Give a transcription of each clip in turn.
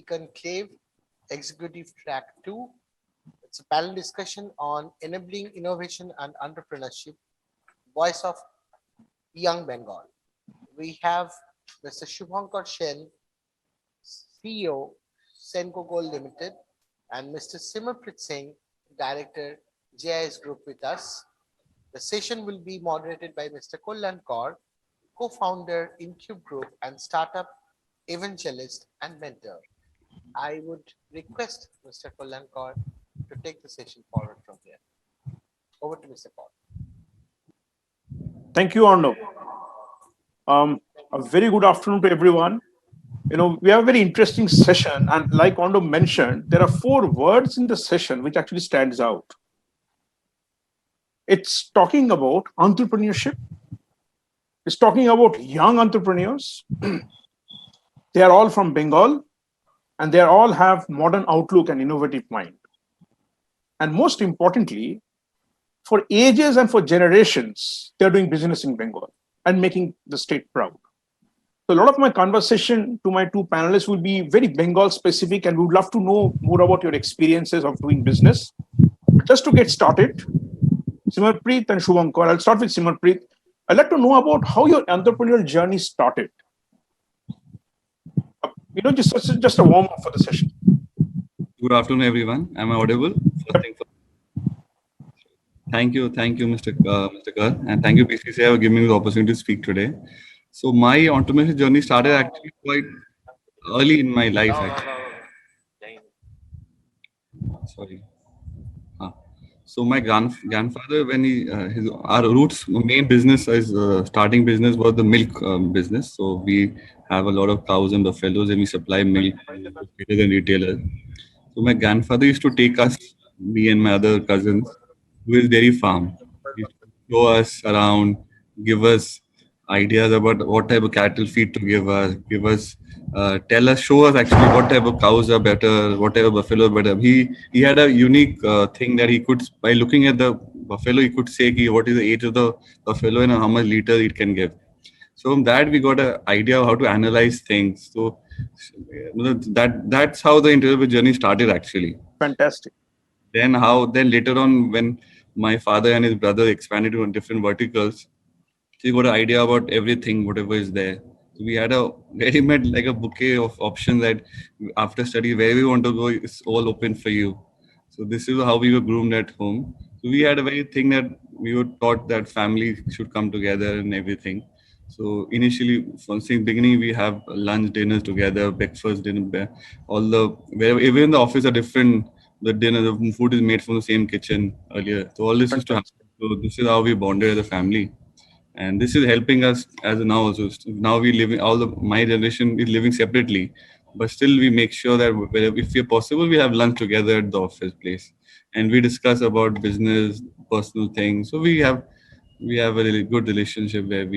Conclave Executive Track 2. It's a panel discussion on enabling innovation and entrepreneurship, voice of young Bengal. We have Mr. Shubhankar Sen, CEO, Senco Gold Limited, and Mr. Simarpreet Singh, Director, JIS Group with us. The session will be moderated by Mr. Kullan Kaur, co-founder, Incube Group, and startup evangelist and mentor. I would request Mr. Kullan Kaur to take the session forward from here. Over to Mr. Kaur. Thank you, Arno. A very good afternoon to everyone. We have a very interesting session, and like Arno mentioned, there are 4 words in the session which actually stands out. It's talking about entrepreneurship. It's talking about young entrepreneurs. They are all from Bengal, and they all have modern outlook and innovative mind. And most importantly, for ages and for generations, they're doing business in Bengal and making the state proud. So a lot of my conversation to my 2 panelists will be very Bengal specific, and we would love to know more about your experiences of doing business. But just to get started, Simarpreet and Shubhankar, I'll start with Simarpreet. I'd like to know about how your entrepreneurial journey started. Just a warm up for the session. Good afternoon, everyone. Am I audible? Thank you, Mr. Kar, and thank you, BCCI, for giving me the opportunity to speak today. So my entrepreneurship journey started actually quite early in my life. Sorry. So my grandfather, when our roots, main business is starting business was the milk business. So we have a lot of cows and buffaloes, and we supply milk to and retailers. So my grandfather used to take us, me and my other cousins, to his dairy farm. He used to show us around, give us ideas about what type of cattle feed to give us, show us actually what type of cows are better, what type of buffalo are better. He had a unique thing that he could, by looking at the buffalo, he could say what is the age of the buffalo and how much liter it can give. So from that we got an idea of how to analyze things. So that's how the entrepreneurship journey started actually. Fantastic. Then later on, when my father and his brother expanded to different verticals, so you got an idea about everything, whatever is there. So we had a very much like a bouquet of options that after study, where we want to go, it's all open for you. So this is how we were groomed at home. So we had a very thing that we were taught that family should come together and everything. So initially, from the beginning, we have lunch, dinners together, breakfast, dinner, even in the office are different. The food is made from the same kitchen earlier. So all this used to happen. So this is how we bonded as a family. And this is helping us as now also. Now we living, my generation is living separately, but still we make sure that if we're possible, we have lunch together at the office place, and we discuss about business, personal things. So we have a really good relationship where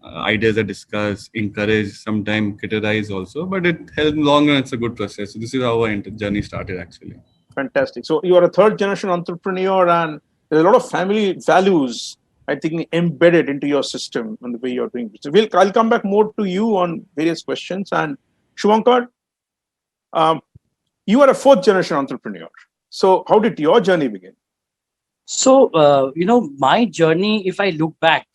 ideas are discussed, encouraged, sometimes criticized also, but it helps longer. It's a good process. So this is how our journey started actually. Fantastic. So you are a 3rd generation entrepreneur, and there's a lot of family values, I think, embedded into your system and the way you're doing business. I'll come back more to you on various questions. And Shubhankar, you are a 4th generation entrepreneur. So how did your journey begin? So, my journey, if I look back,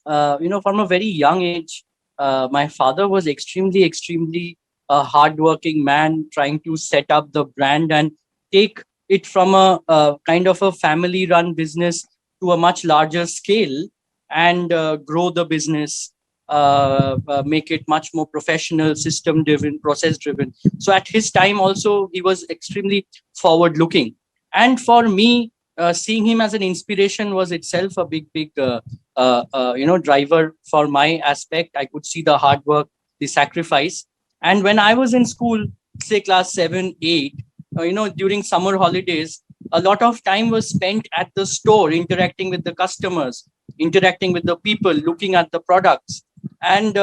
from a very young age, my father was extremely hardworking man, trying to set up the brand and take it from a kind of a family-run business to a much larger scale and grow the business, make it much more professional, system-driven, process-driven. So at his time also, he was extremely forward-looking. And for me, seeing him as an inspiration was itself a big driver for my aspect. I could see the hard work, the sacrifice. And when I was in school, say class 7, 8, during summer holidays, a lot of time was spent at the store, interacting with the customers, interacting with the people, looking at the products. And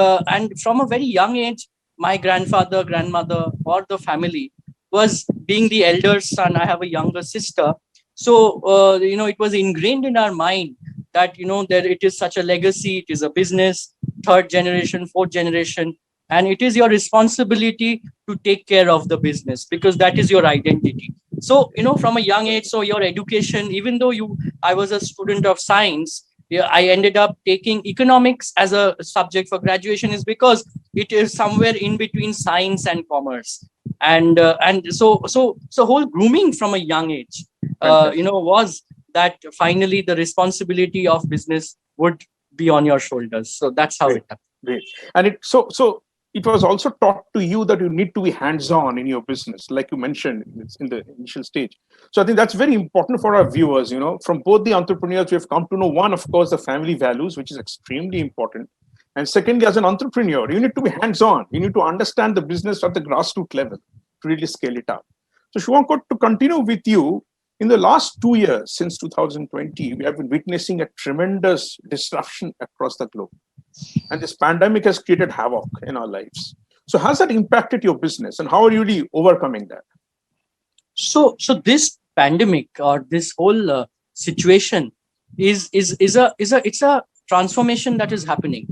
from a very young age, my grandfather, grandmother, or the family was being the elder son. I have a younger sister. So, it was ingrained in our mind that, that it is such a legacy, it is a business, 3rd generation, 4th generation. and it is your responsibility to take care of the business, because that is your identity. So from a young age, so your education, even though I was a student of science, yeah, I ended up taking economics as a subject for graduation, is because it is somewhere in between science and commerce. And whole grooming from a young age Fantastic. was that finally the responsibility of business would be on your shoulders. So that's how Great, it happened. great. And so it was also taught to you that you need to be hands-on in your business, like you mentioned in the initial stage. So I think that's very important for our viewers. From both the entrepreneurs, we have come to know, one, of course, the family values, which is extremely important. And secondly, as an entrepreneur, you need to be hands-on. You need to understand the business at the grassroots level to really scale it up. So Shivankar, to continue with you, in the last 2 years, since 2020, we have been witnessing a tremendous disruption across the globe. And this pandemic has created havoc in our lives. So has that impacted your business, and how are you really overcoming that? So this pandemic, or this whole situation is a it's a transformation that is happening.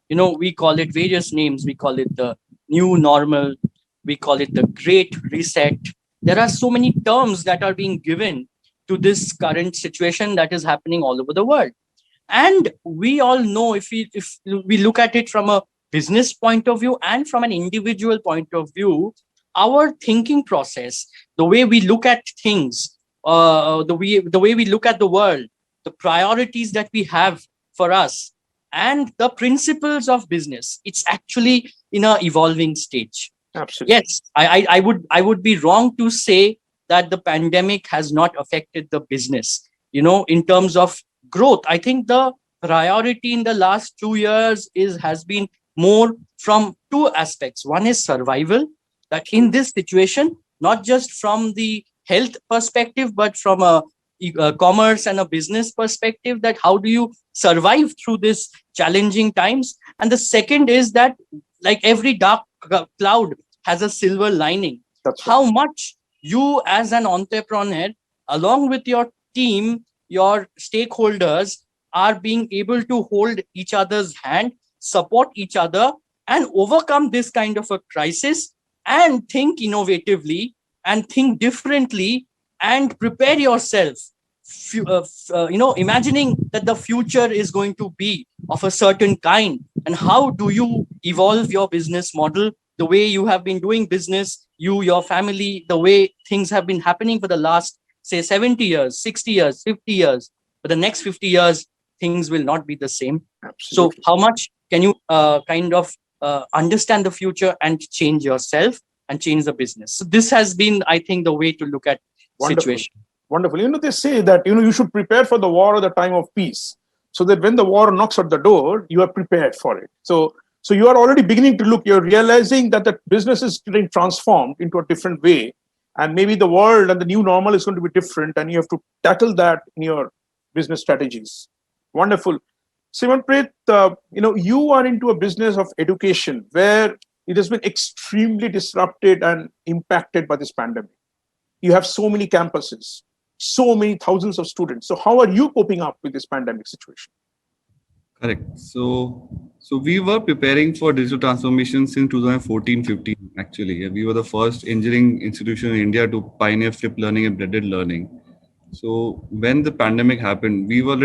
We call it various names. We call it the new normal. We call it the great reset. There are so many terms that are being given to this current situation that is happening all over the world. And we all know, if we look at it from a business point of view and from an individual point of view, our thinking process, the way we look at things, the way we look at the world, the priorities that we have for us, and the principles of business, it's actually in a evolving stage. Absolutely. Yes, I would be wrong to say that the pandemic has not affected the business. In terms of growth, I think the priority in the last 2 years is has been more from two aspects. One is survival, that in this situation, not just from the health perspective, but from a commerce and a business perspective, that how do you survive through this challenging times. And the second is that, like every dark cloud has a silver lining. That's right. How much you as an entrepreneur, along with your team, your stakeholders, are being able to hold each other's hand, support each other, and overcome this kind of a crisis, and think innovatively and think differently, and prepare yourself, imagining that the future is going to be of a certain kind, and how do you evolve your business model, the way you have been doing business, your family, the way things have been happening for the last, say, 70 years, 60 years, 50 years. For the next 50 years, things will not be the same. So Absolutely. how much can you kind of understand the future and change yourself and change the business? So this has been, I think, the way to look at Wonderful. situation. Wonderful. They say that, you should prepare for the war or the time of peace, so that when the war knocks at the door, you are prepared for it. So you are already beginning to look, you're realizing that the business is getting transformed into a different way. And maybe the world and the new normal is going to be different, and you have to tackle that in your business strategies. Wonderful. Simanpreet, you are into a business of education where it has been extremely disrupted and impacted by this pandemic. You have so many campuses, so many thousands of students. So how are you coping up with this pandemic situation? Correct. So we were preparing for digital transformation since 2014-15. Actually, yeah. We were the first engineering institution in India to pioneer flipped learning and blended learning. So when the pandemic happened, we were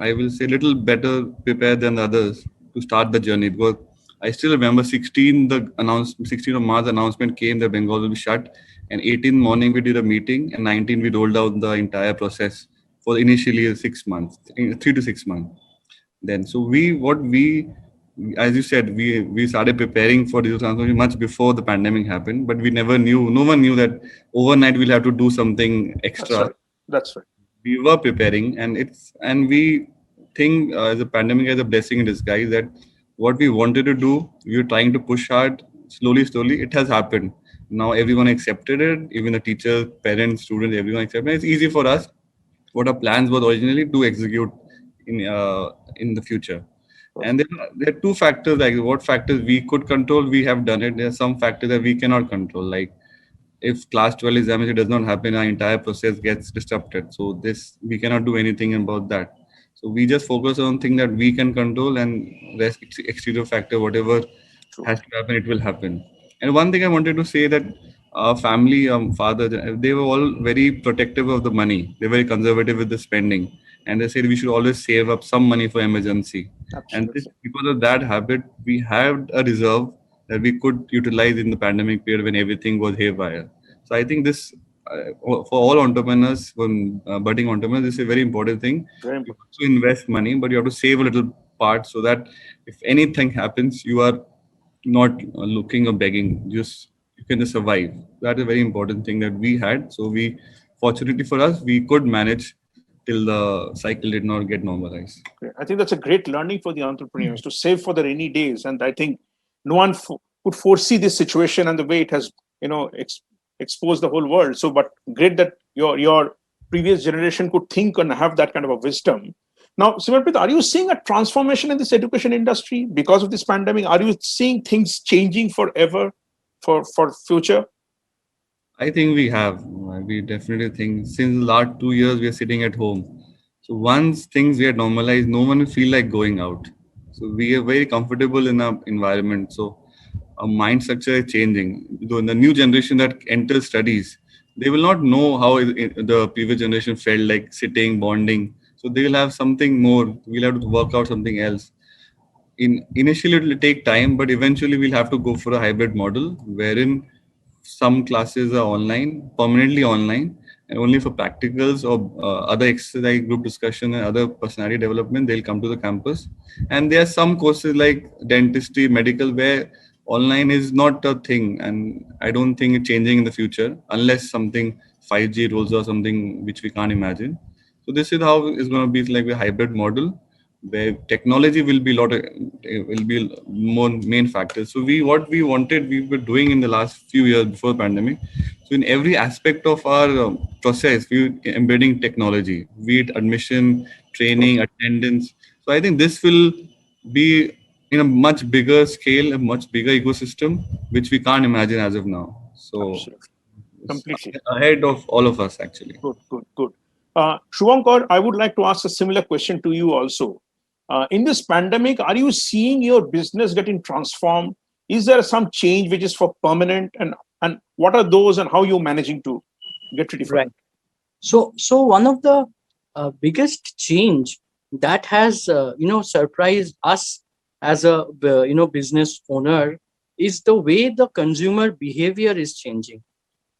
I will say, little better prepared than the others to start the journey, because I still remember 16 of March announcement came that Bengal will be shut, and 18 morning we did a meeting, and 19 we rolled out the entire process for initially 6 months, 3 to 6 months. Then so we as you said, we started preparing for digital transformation much before the pandemic happened, but no one knew that overnight we'll have to do something That's extra. right. That's right. We were preparing, and we think the pandemic as a blessing in disguise, that what we wanted to do, we were trying to push hard, slowly it has happened. Now everyone accepted it, even the teachers, parents, students, everyone accepted it. It's easy for us, what our plans were originally, to execute in the future. And there are two factors, like what factors we could control, we have done it. There are some factors that we cannot control, like if class 12 examination does not happen, our entire process gets disrupted. So this, we cannot do anything about that. So we just focus on things that we can control, and rest exterior factor, whatever True. has to happen, it will happen. And one thing I wanted to say that our family, father, they were all very protective of the money. They're very conservative with the spending, and they said we should always save up some money for emergency. And this, Absolutely. because of that habit, we had a reserve that we could utilize in the pandemic period when everything was haywire. So I think this, for all entrepreneurs, for budding entrepreneurs, this is a very important thing. Very You important. have to invest money, but you have to save a little part so that if anything happens, you are not looking or begging. Just you can just survive. That is a very important thing that we had. So we, fortunately for us, we could manage till the cycle did not get normalized. Okay. I think that's a great learning for the entrepreneurs to save for the rainy days. And I think no one could foresee this situation and the way it has, exposed the whole world. So, but great that your previous generation could think and have that kind of a wisdom. Now, Simarpit, are you seeing a transformation in this education industry because of this pandemic? Are you seeing things changing forever for future? I think we have. We definitely think since the last 2 years we are sitting at home. So once things get normalized, no one will feel like going out. So we are very comfortable in our environment. So our mind structure is changing. Though in the new generation that enters studies, they will not know how the previous generation felt like sitting, bonding. So they will have something more. We'll have to work out something else. Initially it will take time, but eventually we'll have to go for a hybrid model wherein some classes are online, permanently online, and only for practicals or other exercise, group discussion, and other personality development, they'll come to the campus. And there are some courses like dentistry, medical, where online is not a thing, and I don't think it's changing in the future unless something 5G rolls or something which we can't imagine. So this is how it's going to be like a hybrid model where technology will be will be more main factor. So what we wanted, we were doing in the last few years before pandemic. So in every aspect of our process, we were embedding technology, be it admission, training, attendance. So I think this will be in a much bigger scale, a much bigger ecosystem, which we can't imagine as of now. So Absolutely. it's Completely. ahead of all of us actually. Good, good, good. Shubhankar, I would like to ask a similar question to you also. In this pandemic, are you seeing your business getting transformed? Is there some change which is for permanent, and what are those, and how you're managing to get ready for Right. that? So one of the biggest change that has surprised us as a business owner is the way the consumer behavior is changing.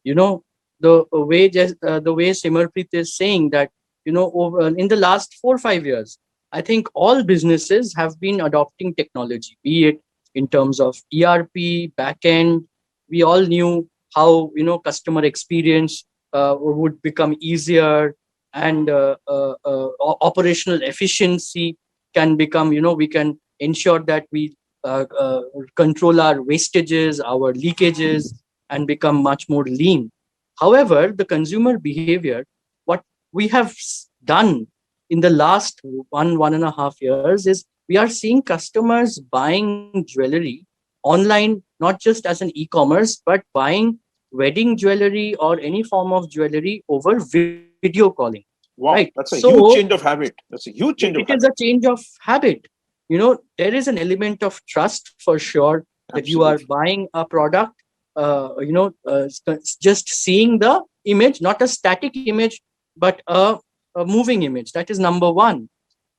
You know, the way Simarpreet is saying that, over in the last 4 or 5 years, I think all businesses have been adopting technology, be it in terms of ERP, backend. We all knew how customer experience would become easier, and operational efficiency can become, we can ensure that we control our wastages, our leakages, and become much more lean. However, the consumer behavior, what we have done in the last 1.5 years is we are seeing customers buying jewelry online, not just as an e-commerce, but buying wedding jewelry or any form of jewelry over video calling. Right. Wow, that's a So huge change of habit. That's a huge change it of is a habit. change of habit. There is an element of trust for sure that you are Absolutely. buying a product, just seeing the image, not a static image, but a moving image. That is number one.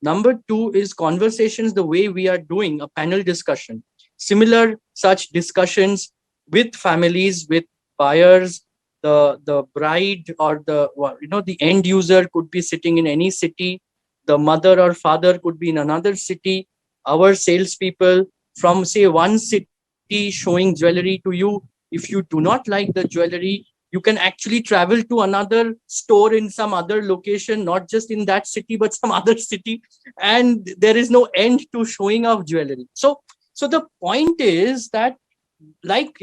Number two is conversations, the way we are doing a panel discussion. Similar such discussions with families, with buyers, the bride or the end user could be sitting in any city. The mother or father could be in another city. Our salespeople from say one city showing jewelry to you. If you do not like the jewelry, you can actually travel to another store in some other location, not just in that city, but some other city. And there is no end to showing of jewelry. So the point is that, like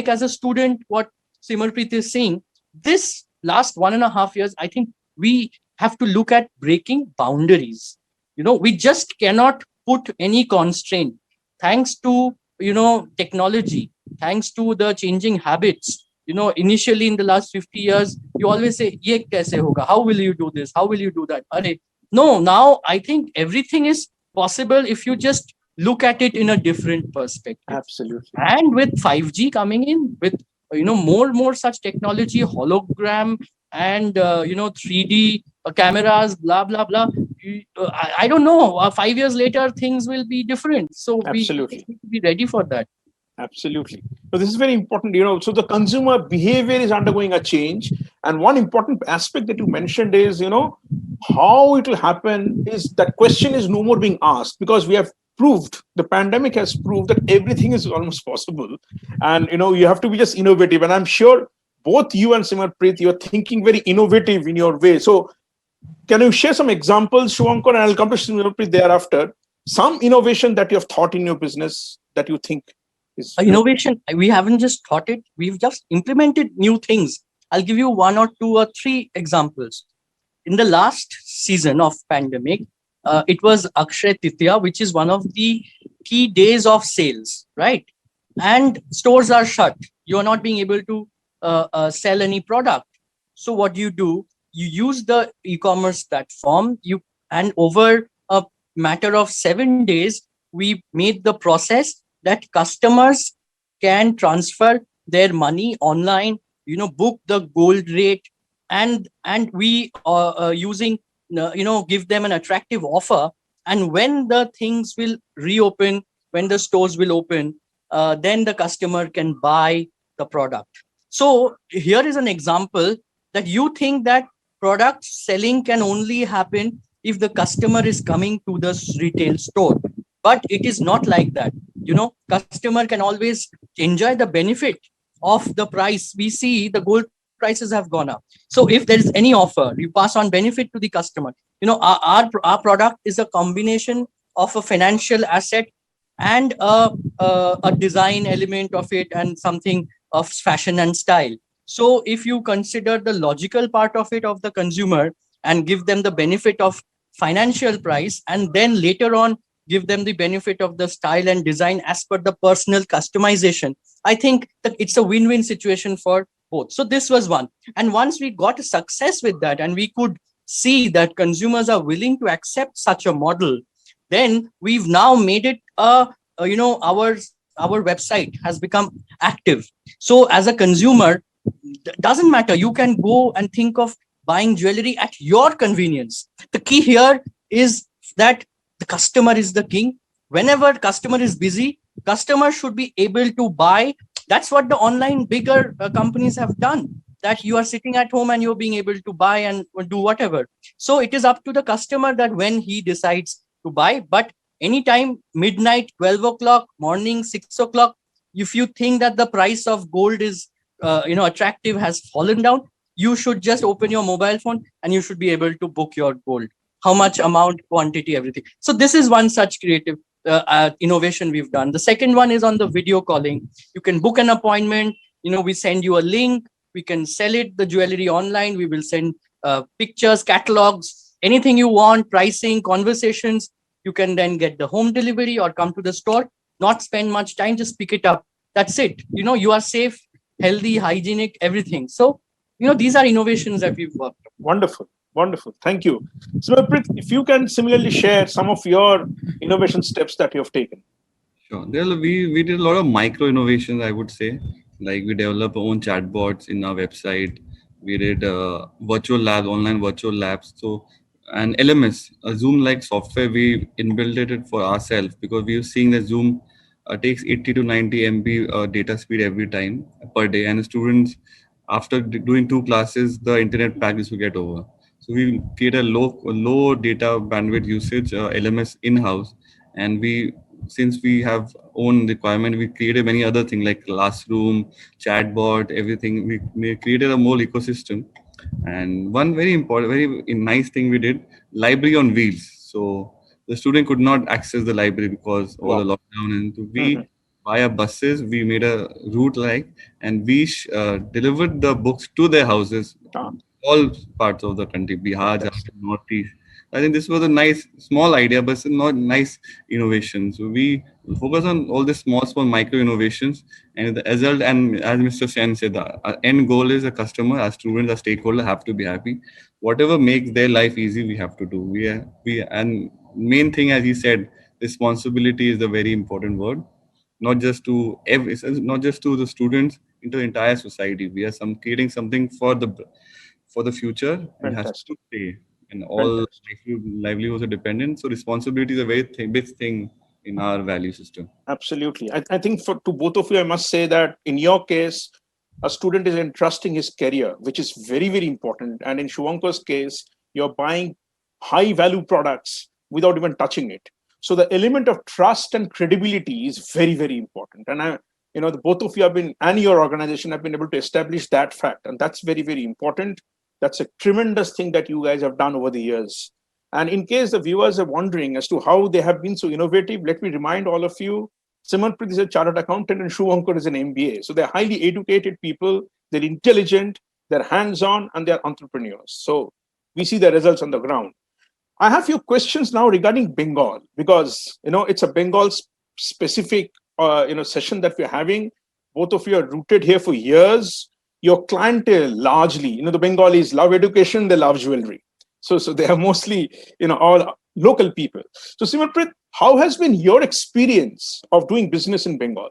as a student, what Simarpreet is saying, this last 1.5 years, I think we have to look at breaking boundaries. We just cannot put any constraint. Thanks to technology, thanks to the changing habits. Initially in the last 50 years, you always say, "Ye kaise hoga? How will you do this? How will you do that?" Arey, no, now I think everything is possible if you just look at it in a different perspective. Absolutely. And with 5G coming in, with more such technology, hologram and 3D cameras, blah blah blah. I don't know. 5 years later, things will be different. So we Absolutely. need to be ready for that. Absolutely. So this is very important. So the consumer behavior is undergoing a change. And one important aspect that you mentioned is, how it will happen is that question is no more being asked, because we have proved, the pandemic has proved that everything is almost possible. And, you have to be just innovative. And I'm sure both you and Simarpreet, you're thinking very innovative in your way. So can you share some examples, Shivankar, and I'll come to Simarpreet thereafter, some innovation that you have thought in your business that you think is good? Innovation, we haven't just thought it, we've just implemented new things. I'll give you one or two or three examples. In the last season of pandemic, it was Akshay Titya, which is one of the key days of sales, right? And stores are shut. You are not being able to sell any product. So what do? You use the e-commerce platform. And over a matter of 7 days, we made the process that customers can transfer their money online. Book the gold rate, and we are using give them an attractive offer. And when the things will reopen, when the stores will open, then the customer can buy the product. So here is an example that you think that product selling can only happen if the customer is coming to the retail store, but it is not like that. Customer can always enjoy the benefit of the price. We see the gold prices have gone up. So if there is any offer, you pass on benefit to the customer. Our product is a combination of a financial asset and a design element of it, and something of fashion and style. So if you consider the logical part of it, of the consumer, and give them the benefit of financial price, and then later on give them the benefit of the style and design as per the personal customization, I think that it's a win-win situation for both. So this was one. And once we got a success with that, and we could see that consumers are willing to accept such a model, then we've now made it our website has become active. So as a consumer, doesn't matter, you can go and think of buying jewelry at your convenience. The key here is that the customer is the king. Whenever customer is busy, customer should be able to buy. That's what the online bigger companies have done, that you are sitting at home and you're being able to buy and do whatever. So it is up to the customer that when he decides to buy. But anytime, midnight, 12 o'clock, morning, 6 o'clock, if you think that the price of gold is attractive, has fallen down, you should just open your mobile phone and you should be able to book your gold, how much amount, quantity, everything. So this is one such creative innovation we've done. The second one is on the video calling. You can book an appointment. We send you a link. We can sell it, the jewelry online. We will send pictures, catalogs, anything you want, pricing, conversations. You can then get the home delivery or come to the store, not spend much time, just pick it up. That's it. You are safe, healthy, hygienic, everything. So, these are innovations that we've worked on. Wonderful. Wonderful. Thank you. Simarpreet, if you can similarly share some of your innovation steps that you have taken. Sure. We did a lot of micro innovations, I would say. Like we developed our own chatbots in our website. We did virtual labs, online virtual labs. So, and LMS, a Zoom-like software, we inbuilt it for ourselves because we were seeing that Zoom takes 80 to 90 MB data speed every time per day, and the students, after doing 2 classes, the internet package will get over. So we create a low data bandwidth usage LMS in-house, and since we have own requirement, we created many other things like classroom, chatbot, everything. We created a whole ecosystem. And one very important, very nice thing we did, library on wheels. So the student could not access the library because of the lockdown, and so we via buses we made a route and we delivered the books to their houses, all parts of the country, Bihar, Jharkhand, Northeast. I think this was a nice small idea, but it's not nice innovation. So we focus on all the small micro innovations, and the result. And as Mr. Sen said, the end goal is a customer, our students, our stakeholder have to be happy. Whatever makes their life easy, we have to do. And main thing, as he said, responsibility is the very important word, not just to not just to the students, into the entire society. We are creating something for the future, and has to Fantastic. stay. And all Fantastic. livelihoods are dependent. So responsibility is a very big thing in our value system. Absolutely. I think for to both of you, I must say that in your case, a student is entrusting his career, which is very, very important. And in Shivankar's case, you're buying high value products without even touching it. So the element of trust and credibility is very, very important. And the both of you have been, and your organization have been able to establish that fact. And that's very, very important. That's a tremendous thing that you guys have done over the years. And in case the viewers are wondering as to how they have been so innovative, let me remind all of you, Simanpreet is a chartered accountant and Shubhankar is an MBA. So they're highly educated people, they're intelligent, they're hands-on, and they're entrepreneurs. So we see the results on the ground. I have a few questions now regarding Bengal, because it's a Bengal specific session that we're having. Both of you are rooted here for years. Your clientele largely, the Bengalis love education, they love jewelry. So they are mostly, all local people. So Simanpreet, how has been your experience of doing business in Bengal?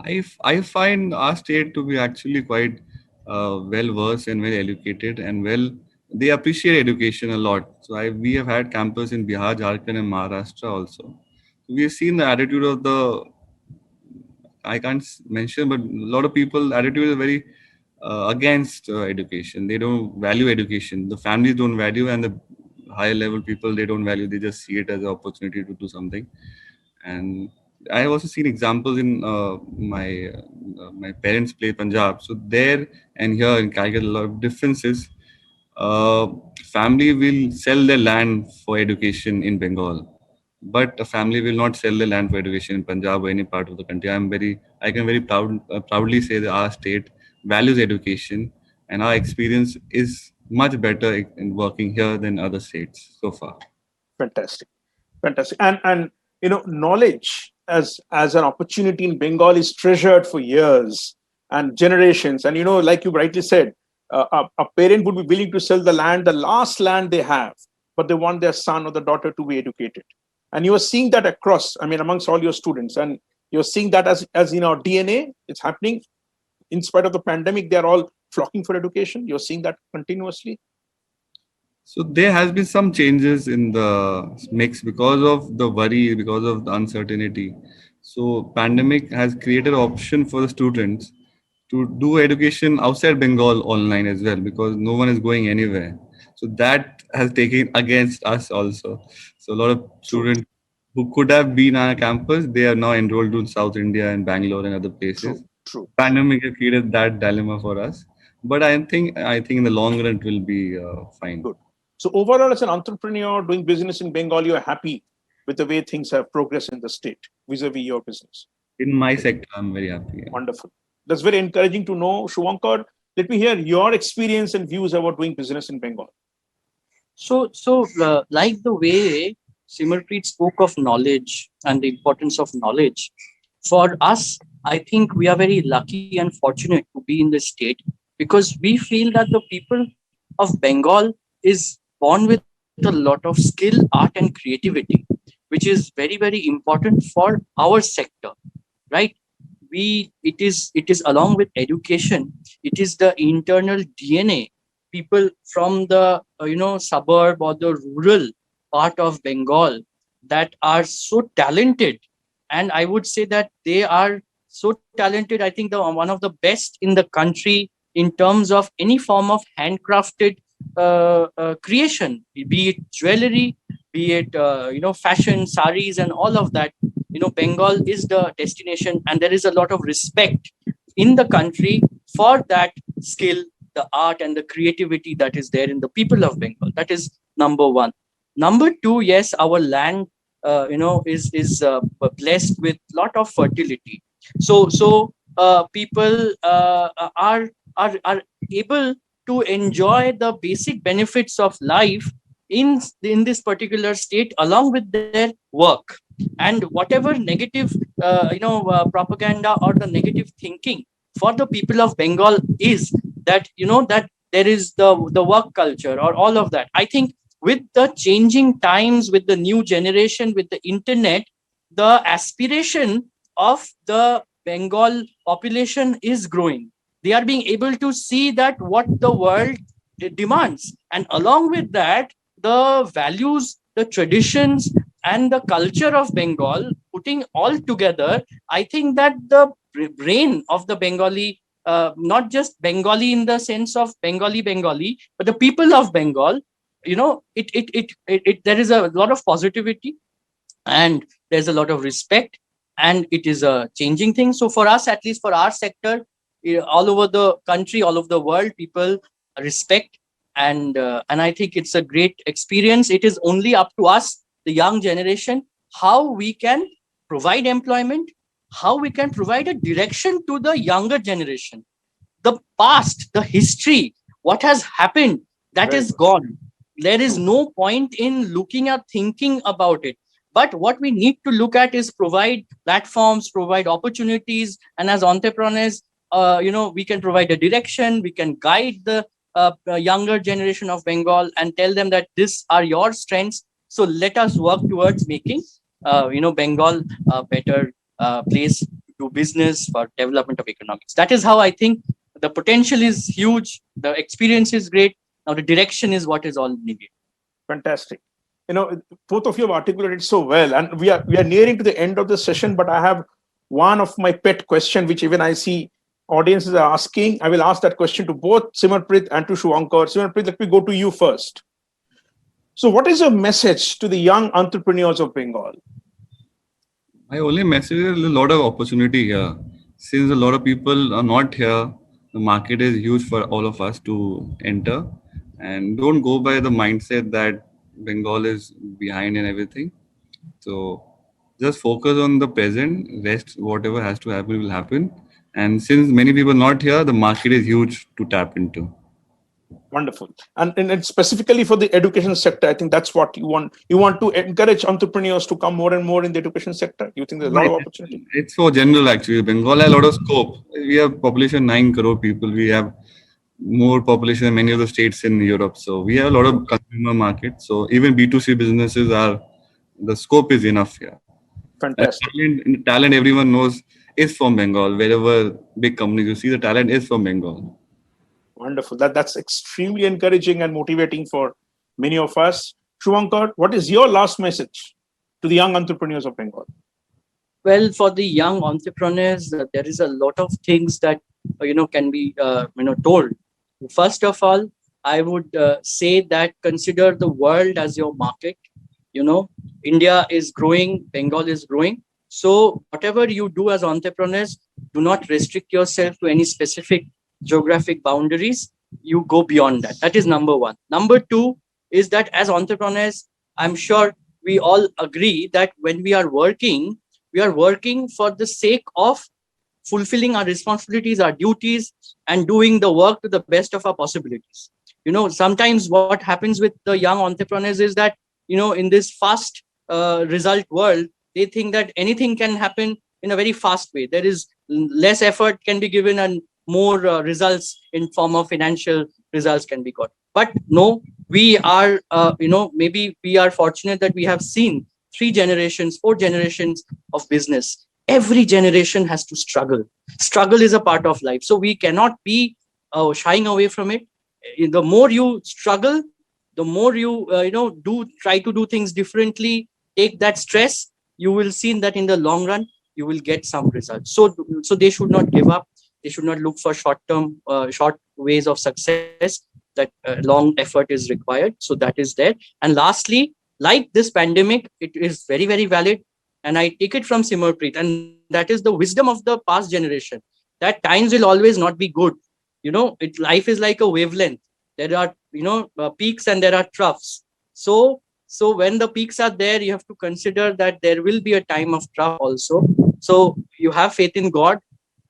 I find our state to be actually quite well versed and well educated, and they appreciate education a lot. So we have had campus in Bihar, Jharkhand, and Maharashtra also. We have seen the attitude of the, I can't mention, but a lot of people attitude is very against education. They don't value education. The families don't value, and the higher level people, they don't value. They just see it as an opportunity to do something. And I have also seen examples in my parents' place, Punjab. So there and here in Calcutta, a lot of differences. Uh, Family will sell their land for education in Bengal, but a family will not sell their land for education in Punjab or any part of the country. I can very proudly say that our state values education, and our experience is much better in working here than other states so far. Fantastic. Fantastic. And knowledge as an opportunity in Bengal is treasured for years and generations. And like you rightly said, a parent would be willing to sell the land, the last land they have, but they want their son or the daughter to be educated. And you are seeing that across, amongst all your students, and you're seeing that as in our DNA, it's happening. In spite of the pandemic, they're all flocking for education. You're seeing that continuously. So there has been some changes in the mix because of the worry, because of the uncertainty. So pandemic has created an option for the students to do education outside Bengal online as well, because no one is going anywhere. So that has taken against us also. So a lot of True, students who could have been on a campus, they are now enrolled in South India and Bangalore and other true, places. true. Pandemic has created that dilemma for us, but I think in the long run it will be fine. Good. So overall, as an entrepreneur doing business in Bengal, you are happy with the way things have progressed in the state vis-a-vis your business. In my sector, I'm very happy. Yeah. Wonderful. That's very encouraging to know. Shubhankar, let me hear your experience and views about doing business in Bengal. So, like the way Simarpreet spoke of knowledge and the importance of knowledge, for us, I think we are very lucky and fortunate to be in this state because we feel that the people of Bengal is born with a lot of skill, art, and creativity, which is very, very important for our sector, right? It is along with education, it is the internal DNA. People from the suburb or the rural part of Bengal that are so talented, and I would say that they are so talented. I think the one of the best in the country in terms of any form of handcrafted creation, be it jewelry, be it fashion, saris, and all of that. Bengal is the destination, and there is a lot of respect in the country for that skill, the art, and the creativity that is there in the people of Bengal. That is number one. Number two, yes, our land, is blessed with lot of fertility. So people are able to enjoy the basic benefits of life in this particular state along with their work, and whatever negative propaganda or the negative thinking for the people of Bengal is that that there is the work culture or all of that. I think with the changing times, with the new generation, with the internet, the aspiration of the Bengal population is growing. They are being able to see that what the world demands. And along with that, the values, the traditions, and the culture of Bengal, putting all together, I think that the brain of the Bengali, not just Bengali in the sense of Bengali, but the people of Bengal, there is a lot of positivity, and there's a lot of respect, and it is a changing thing. So for us, at least for our sector, all over the country, all over the world, people respect, and I think it's a great experience. It is only up to us, the young generation, how we can provide employment, how we can provide a direction to the younger generation. The past, the history, what has happened, that Very is good. gone. There is True. no point in looking at thinking about it. But what we need to look at is provide platforms, provide opportunities, and as entrepreneurs, we can provide a direction, we can guide the younger generation of Bengal and tell them that these are your strengths. So let us work towards making, Bengal a better place to do business for development of economics. That is how I think the potential is huge. The experience is great. Now the direction is what is all needed. Fantastic. Both of you have articulated so well, and we are nearing to the end of the session. But I have one of my pet question, which even I see audiences are asking. I will ask that question to both Simarpreet and to Shuvankar. Simarpreet, let me go to you first. So, what is your message to the young entrepreneurs of Bengal? My only message is a lot of opportunity here. Since a lot of people are not here, the market is huge for all of us to enter. And don't go by the mindset that Bengal is behind and everything. So just focus on the present. Rest, whatever has to happen will happen. And since many people are not here, the market is huge to tap into. Wonderful. And specifically for the education sector, I think that's what you want. You want to encourage entrepreneurs to come more and more in the education sector. You think there's a lot of opportunity? It's for general actually. Bengal has a lot of scope. We have population 9 crore people. We have more population than many of the states in Europe. So we have a lot of consumer market. So even B2C businesses the scope is enough here. Fantastic. Talent everyone knows is from Bengal. Wherever big companies you see, the talent is from Bengal. Wonderful. That's extremely encouraging and motivating for many of us. Shuvankar, what is your last message to the young entrepreneurs of Bengal? Well, for the young entrepreneurs, there is a lot of things that can be told. First of all, I would say that consider the world as your market. India is growing, Bengal is growing. So whatever you do as entrepreneurs, do not restrict yourself to any specific geographic boundaries. You go beyond that. That is number one. Number two is that as entrepreneurs, I'm sure we all agree that when we are working for the sake of fulfilling our responsibilities, our duties, and doing the work to the best of our possibilities. Sometimes what happens with the young entrepreneurs is that, in this fast result world, they think that anything can happen in a very fast way. There is less effort can be given and more results in form of financial results can be got. But no, we are, maybe we are fortunate that we have seen 3 generations, 4 generations of business. Every generation has to struggle. Struggle is a part of life. So we cannot be shying away from it. The more you struggle, the more you, try to do things differently, take that stress, you will see that in the long run, you will get some results. So they should not give up. They should not look for short ways of success. That long effort is required. So that is there. And lastly, like this pandemic, it is very, very valid. And I take it from Simarpreet, and that is the wisdom of the past generation, that times will always not be good. Life is like a wavelength. There are, peaks and there are troughs. So when the peaks are there, you have to consider that there will be a time of trough also. So you have faith in God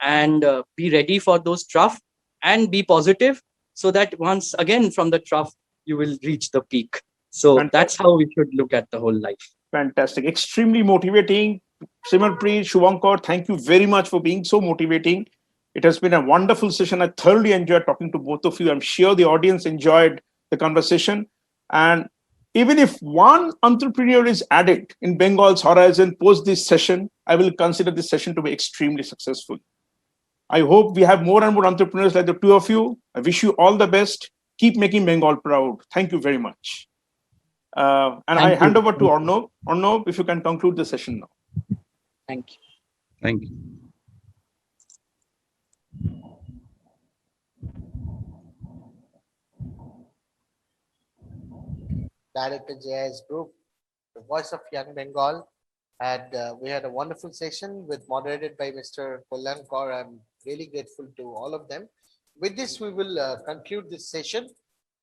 and be ready for those trough and be positive, so that once again from the trough, you will reach the peak. So Fantastic. That's how we should look at the whole life. Fantastic. Extremely motivating. Simarpreet, Shuvankar, thank you very much for being so motivating. It has been a wonderful session. I thoroughly enjoyed talking to both of you. I'm sure the audience enjoyed the conversation. And Even if one entrepreneur is added in Bengal's horizon post this session, I will consider this session to be extremely successful. I hope we have more and more entrepreneurs like the two of you. I wish you all the best. Keep making Bengal proud. Thank you very much. And I Thank hand you. over to Arnav. Arnav, if you can conclude the session now. Thank you. Thank you. Director JIS Group, the Voice of Young Bengal. And we had a wonderful session with moderated by Mr. Kollan Kaur. I'm really grateful to all of them. With this, we will conclude this session.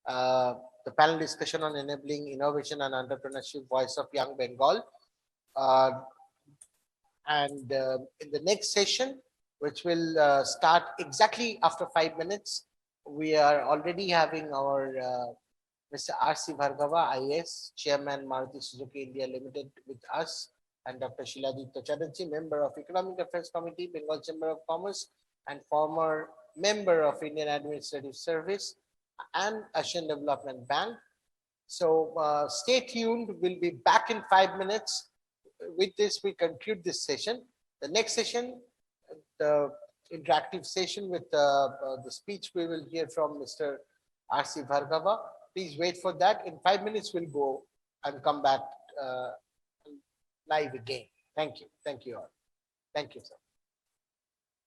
The panel discussion on enabling innovation and entrepreneurship, Voice of Young Bengal. Uh, and in the next session, which will start exactly after 5 minutes, we are already having our Mr. R.C. Bhargava, IAS, Chairman Maruti Suzuki India Limited with us, and Dr. Shiladitya Chatterjee, Member of Economic Affairs Committee, Bengal Chamber of Commerce, and former member of Indian Administrative Service and Asian Development Bank. So stay tuned. We'll be back in 5 minutes. With this, we conclude this session. The next session, the interactive session with the speech we will hear from Mr. R.C. Bhargava. Please wait for that. In 5 minutes, we'll go and come back live again. Thank you. Thank you all. Thank you, sir.